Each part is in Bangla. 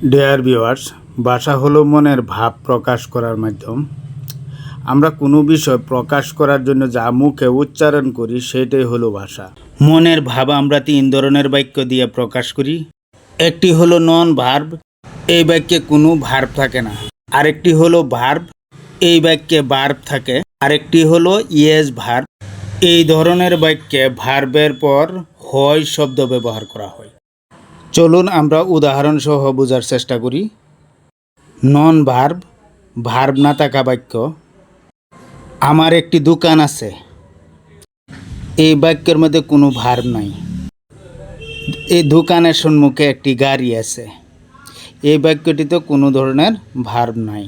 ডিয়ার ভিউয়ার্স, ভাষা হলো মনের ভাব প্রকাশ করার মাধ্যম। আমরা কোনো বিষয় প্রকাশ করার জন্য যা মুখে উচ্চারণ করি সেটাই হলো ভাষা। মনের ভাব আমরা তিন ধরনের বাক্য দিয়ে প্রকাশ করি। একটি হলো নন ভার্ব, এই বাক্যে কোনো ভার্ব থাকে না। আরেকটি হলো ভার্ব, এই বাক্যে ভার্ব থাকে। আরেকটি হলো ইয়েস ভার্ব, এই ধরনের বাক্যে ভার্বের পর হয় শব্দ ব্যবহার করা হয়। চলুন আমরা উদাহরণ সহ বোঝার চেষ্টা করি। নন ভার্ব, ভার্ব না থাকা বাক্য। আমার একটি দোকান আছে, এই বাক্যের মধ্যে কোনো ভার্ব নাই। এই দোকানের সম্মুখে একটি গাড়ি আছে, এই বাক্যটিতে কোনো ধরনের ভার্ব নাই।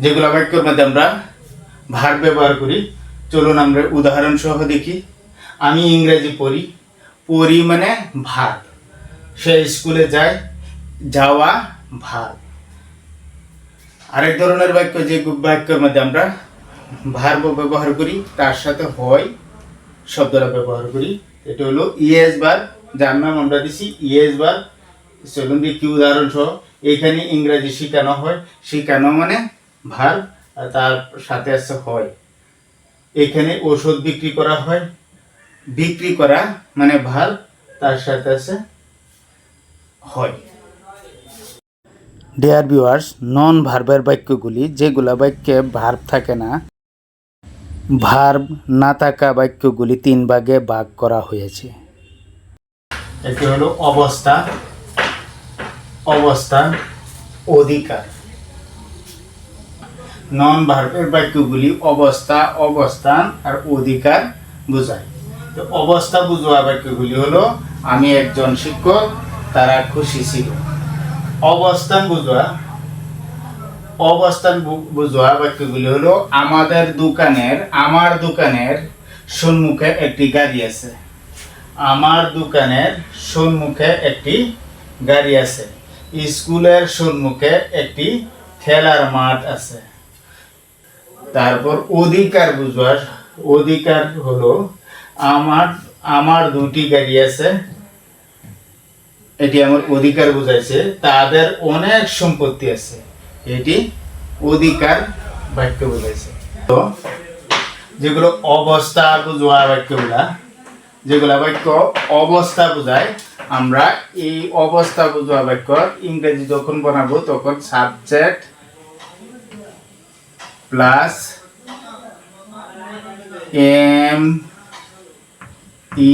যেগুলো বাক্যের মধ্যে আমরা ভার্ব ব্যবহার করি, চলুন আমরা উদাহরণ সহ দেখি। আমি ইংরেজি পড়ি, পড়ি মানে ভার্ব। সে স্কুলে যায়, যাওয়া ভার্ব। আরেক ধরনের বাক্য, যে বাক্যের মধ্যে আমরা ভার্ব ব্যবহার করি তার সাথে হয় শব্দটা ব্যবহার করি, এটা হলো ইয়েস ভার্ব, যার নাম আমরা দিছি ইয়েস ভার্ব। চলুন দেখি উদাহরণ সহ। এখানে ইংরেজি শেখানো হয়, শেখানো মানে ভার্ব, আর তার সাথে আছে হয়। এখানে ওষুধ বিক্রি করা হয়, বিক্রি করা মানে ভার্ব, তার সাথে আছে হয়। ডিয়ার ভিউয়ার্স, নন ভার্বের বাক্যগুলি, যেগুলা বাক্যে ভার্ব থাকে না, ভার্ব না থাকা বাক্যগুলি তিন ভাগে ভাগ করা হয়েছে। একটি হলো অবস্থা, অবস্থান, অধিকার। নন ভার্বের বাক্যগুলি অবস্থা, অবস্থান আর অধিকার বোঝায়। তো অবস্থা বুঝোয়া বাক্যগুলি হলো আমি একজন শিক্ষক, তারা খুশি ছিল। অবস্থান বুঝোয়া বাক্যগুলি হলো আমার দোকানের সম্মুখে একটি গাড়ি আছে। আমার দোকানের সম্মুখে একটি গাড়ি আছে। স্কুলের সম্মুখে একটি খেলার মাঠ আছে। তারপর অধিকার বুঝোয়া, অধিকার হলো আমার দুটি গাড়ি আছে, এটি আমার অধিকার বুঝাইছে। তাদের অনেক সম্পত্তি আছে, এটি অধিকার বাক্য বুঝাইছে। তো যেগুলো অবস্থা বুঝোয়া বাক্যগুলা, যেগুলা বাক্য অবস্থা বুঝায়, আমরা এই অবস্থা বুঝোয়া বাক্য ইংরেজি যখন বানাবো তখন subject plus am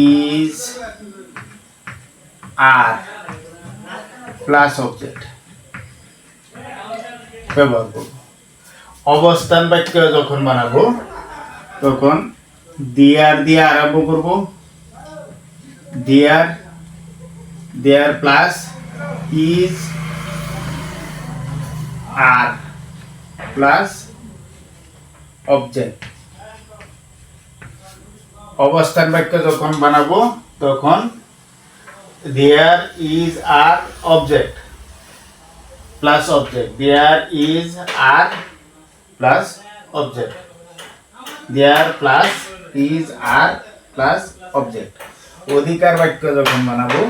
is are plus object ব্যবহার করব। অবস্থান বাক্য যখন বানাবো তখন দেয়ার দিয়ে আরম্ভ করব। There plus is are plus object. অবস্থান বাক্য যখন বানাবো তখন there is are object plus object, there is are plus object, there plus is are plus object। অধিকার বাক্য যখন বানাবো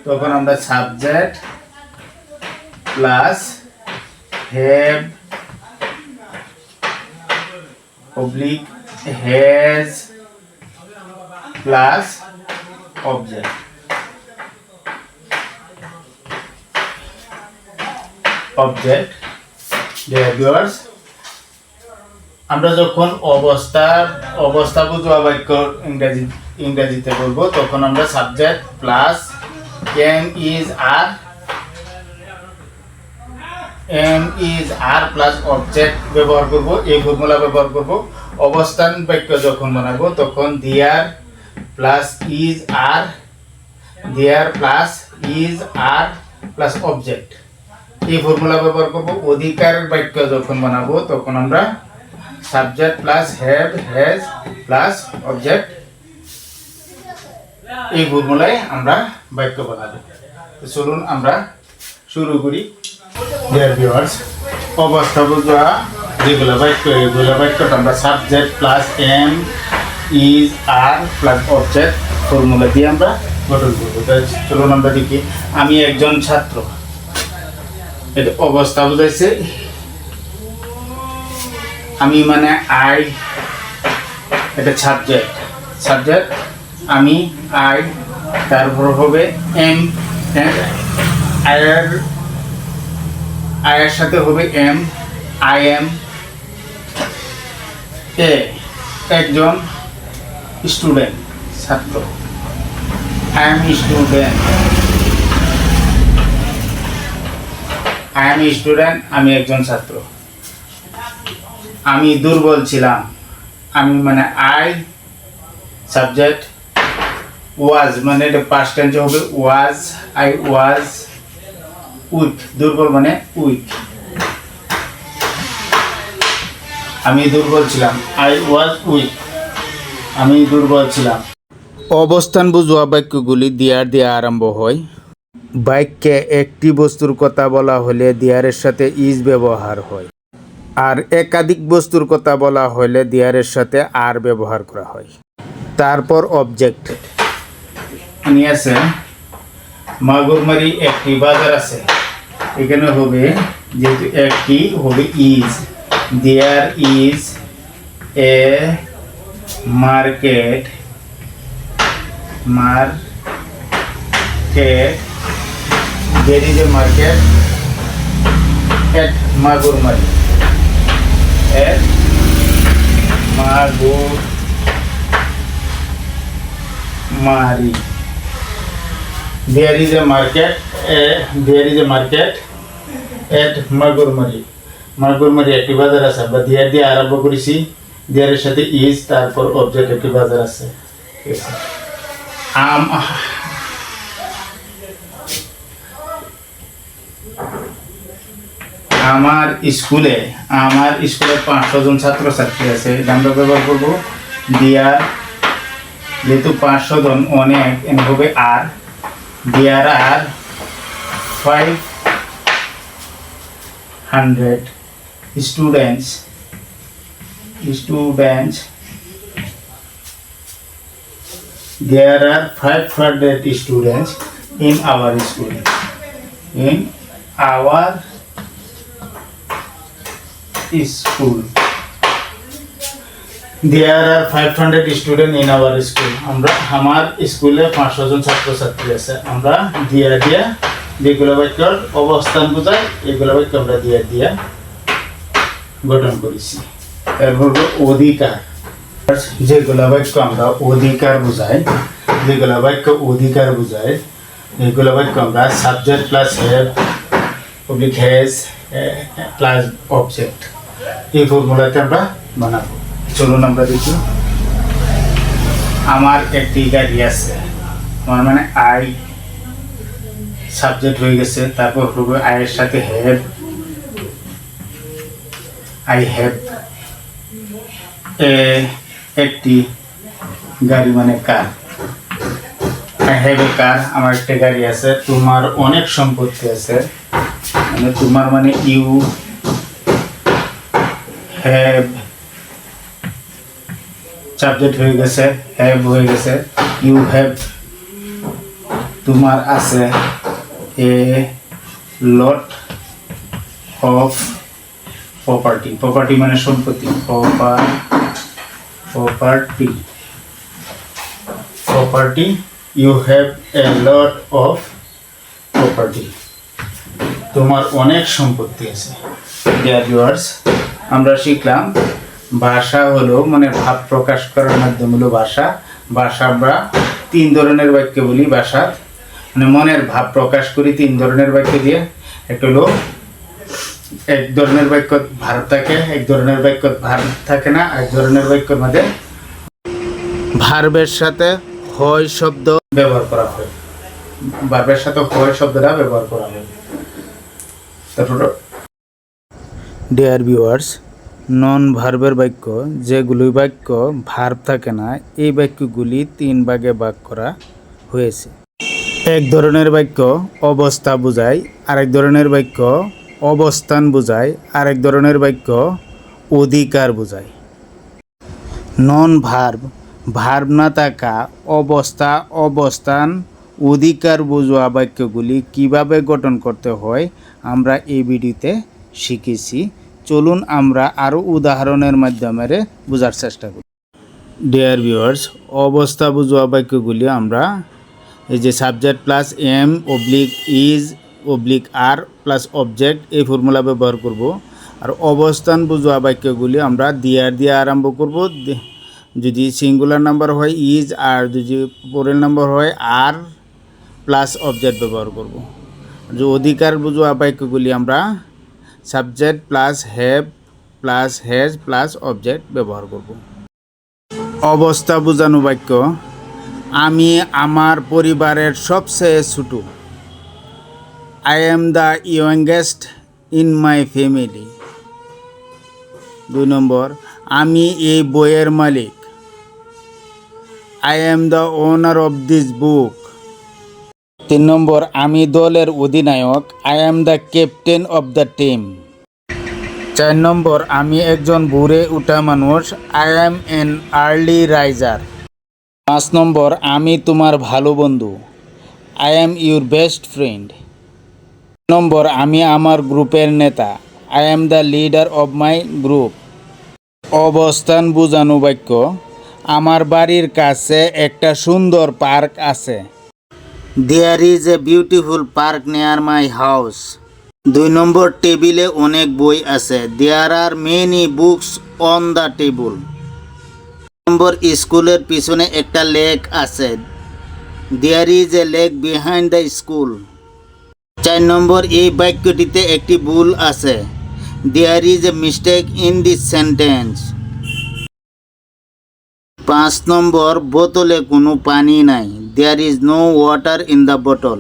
তখন আমরা subject plus have oblique has plus object. Object. Dear viewers, আমরা যখন অবস্থা বুঝোয়া বাক্য ইংরেজিতে বলবো তখন আমরা subject plus am is are plus object ব্যবহার করব, এই ফর্মুলা ব্যবহার করব। অবস্থান বাক্য যখন বানাবো তখন there plus is are, there plus is are plus object, এই ফর্মুলা ব্যবহার করব। অধিকার বাক্য যখন বানাবো তখন আমরা subject plus have has plus object, এই ফর্মুলায় আমরা বাক্য বানাবো। চলুন আমরা শুরু করি। ডিয়ার ভিউয়ার্স, অবস্থা বুঝোয়া যেগুলো বাক্য, এগুলো বাক্যটা আমরা subject plus am is are plus object formula দিয়ে আমরা গঠন করবো। চলুন আমরা দেখি। আমি একজন ছাত্র, এটা অবস্থা বুঝাইছে। আমি মানে আই, এটা সাবজেক্ট আমি আই, তারপর হবে এম, আয়ের সাথে হবে এম, আই এম। এ একজন স্টুডেন্ট, ছাত্র, আই এম স্টুডেন্ট, আমি একজন ছাত্র। আমি দুর্বল ছিলাম, আমি মানে আই, সাবজেক্ট, ওয়াজ মানে এটা পাস্ট টেন্সে হবে ওয়াজ, আই ওয়াজ উইক, দুর্বল মানে উইক, আমি দুর্বল ছিলাম, আই ওয়াজ উইক, আমি দুর্বল ছিলাম। অবস্থান বুঝোয়া বাক্যগুলি দিয়ার দিয়ে আরম্ভ হয়। বাক্যে একটি বস্তুর কথা বলা হলে দিয়ারের সাথে ইজ ব্যবহার হয়, আর একাধিক বস্তুর কথা বলা হলে দিয়ারের সাথে আর ব্যবহার করা হয়। তারপর অবজেক্ট নিয়ে আছে, মাগুরমারি একটি বাজার আছে, এখানে হবে যেহেতু একটি হবে is, there is a market, there is a market at Magurmari, at Magurmari. There is a market at Magurmari. Magurmari একটি বাজার আছে, আমরা দেয়ার দিয়ে আরম্ভ করেছি, দেয়ারের সাথে ইজ, তারপর অবজেক্ট একটি বাজার আছে। আমার স্কুলে 500 জন ছাত্রছাত্রী আছে, এটা আমরা ব্যবহার করবো দিয়ার, যেহেতু 500 জন অনেক, এনে হবে আর, দিয়ার আর 500 students, there are 500 students in our school, there are 500 students in our school. আমরা আমার স্কুলে 500 জন ছাত্রছাত্রী আছে, আমরা দিয়া যেগুলো বাক্যর অবস্থান বোঝায় এগুলো বাক্য আমরা দিয়া গঠন করেছি। এরপর অধিকার, যেগুলো বাক্য আমরা অধিকার বোঝায়, এগুলো বাক্য আমরা subject plus have public has plus object, এই ফর্মুলাতে আমরা বানাবো। চলুন আমরা দেখি। আমার একটি গাড়ি আছে, আমার মানে আই, সাবজেক্ট হয়ে গেছে, তারপর হবে আয়ের সাথে হ্যাভ, আই হ্যাভ একটি গাড়ি মানে কার, আই হ্যাভ এ কার, আমার একটা গাড়ি আছে। তোমার অনেক সম্পত্তি আছে, মানে তোমার মানে ইউ হ্যাভ, সাবজেক্ট হয়ে গেছে, হ্যাভ হয়ে গেছে, ইউ হ্যাভ, তোমার আছে এ লট অফ প্রপার্টি মানে সম্পত্তি, property, you have a lot of property, তোমার অনেক সম্পত্তি আছে। ডিয়ার ভিউয়ার্স, আমরা শিখলাম ভাষা হলো মানে ভাব প্রকাশ করার মাধ্যম হলো ভাষা। আমরা 3 ধরনের বাক্য বলি ভাষা, মানে মনের ভাব প্রকাশ করি 3 ধরনের বাক্য দিয়ে। একটা হলো এক ধরনের বাক্য ভার্ব থাকে, এক ধরনের বাক্য ভার্ব থাকে না, এক ধরনের বাক্যের মধ্যে ভার্বের সাথে হয় শব্দ ব্যবহার করা হয়, ভার্বের সাথে হয় শব্দটা ব্যবহার করা হয়। তারপর ডিয়ার ভিউয়ার্স, নন ভার্বের বাক্য, যেগুলি বাক্য ভার্ব থাকে না, এই বাক্যগুলি 3 ভাগে ভাগ করা হয়েছে। এক ধরনের বাক্য অবস্থা বোঝায়, আরেক ধরনের বাক্য অবস্থান বোঝায়, আরেক ধরনের বাক্য অধিকার বোঝায়। নন ভার্ব, ভার্ব না থাকা অবস্থা, অবস্থান, অধিকার বোঝোয়া বাক্যগুলি কিভাবে গঠন করতে হয় আমরা এই ভিডিওতে শিখেছি। চলুন আমরা আরও উদাহরণের মাধ্যমে বোঝার চেষ্টা করি। ডিয়ার ভিউয়ার্স, অবস্থা বোঝোয়া বাক্যগুলি আমরা এই যে subject plus am oblique is oblique are plus object এই ফর্মুলা ব্যবহার করব। আর অবস্থান বোঝোয়া বাক্যগুলি আমরা দিয়ার দিয়ে আরম্ভ করব। যদি সিঙ্গুলার নাম্বার হয় ইজ, আর যদি প্লুরাল নাম্বার হয় আর প্লাস অবজেক্ট ব্যবহার করব। যে অধিকার বোঝোয়া বাক্যগুলি আমরা subject plus have plus has plus object ব্যবহার করব। অবস্থা বোঝানো বাক্য, আমি আমার পরিবারের সবচেয়ে ছোট। I am the youngest in my family. 2 number, আমি এই বইয়ের মালিক। I am the owner of this book. 3 number, আমি দলের অধিনায়ক। I am the captain of the team. 4 number, আমি একজন ভোরে ওঠা মানুষ। I am an early riser. 5 number, আমি তোমার ভালো বন্ধু। I am your best friend. Number, আমি আমার গ্রুপের নেতা। I am the leader of my group. অবস্থান বোঝানো বাক্য, আমার বাড়ির কাছে একটা সুন্দর পার্ক আছে। There is a beautiful park near my house. 2 number, টেবিলে অনেক বই আছে। There are many books on the table. Number, স্কুলের পিছনে একটা লেক আছে। There is a lake behind the school. 4 number, এই বাক্যটিতে একটি ভুল আছে। There is a mistake in this sentence. 5 number, বোতলে কোনো পানি নাই। There is no water in the বোতল।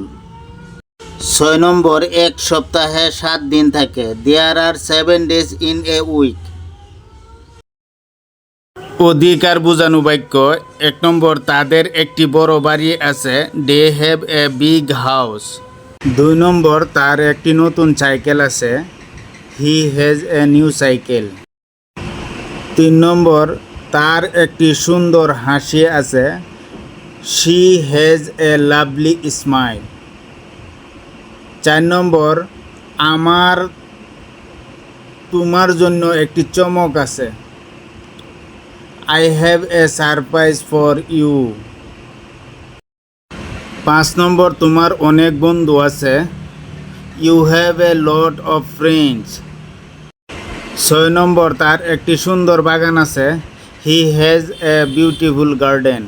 6 নম্বর, এক সপ্তাহে 7 দিন থাকে। দেয়ার আর 7 ডেজ ইন এ উইক। অধিকার বোঝানো বাক্য, 1 নম্বর, তাদের একটি বড় বাড়ি আছে। They have a big house. 2 number, তার একটি নতুন সাইকেল আছে। He has a new cycle. 3 number, তার একটি সুন্দর হাসি আছে। She has a lovely smile. 4 number, আমার তোমার জন্য একটি চমক আছে। I have a surprise for you. 5 number, তোমার অনেক বন্ধু আছে। You have a lot of friends. 6 number, তার একটি সুন্দর বাগান আছে। He has a beautiful garden.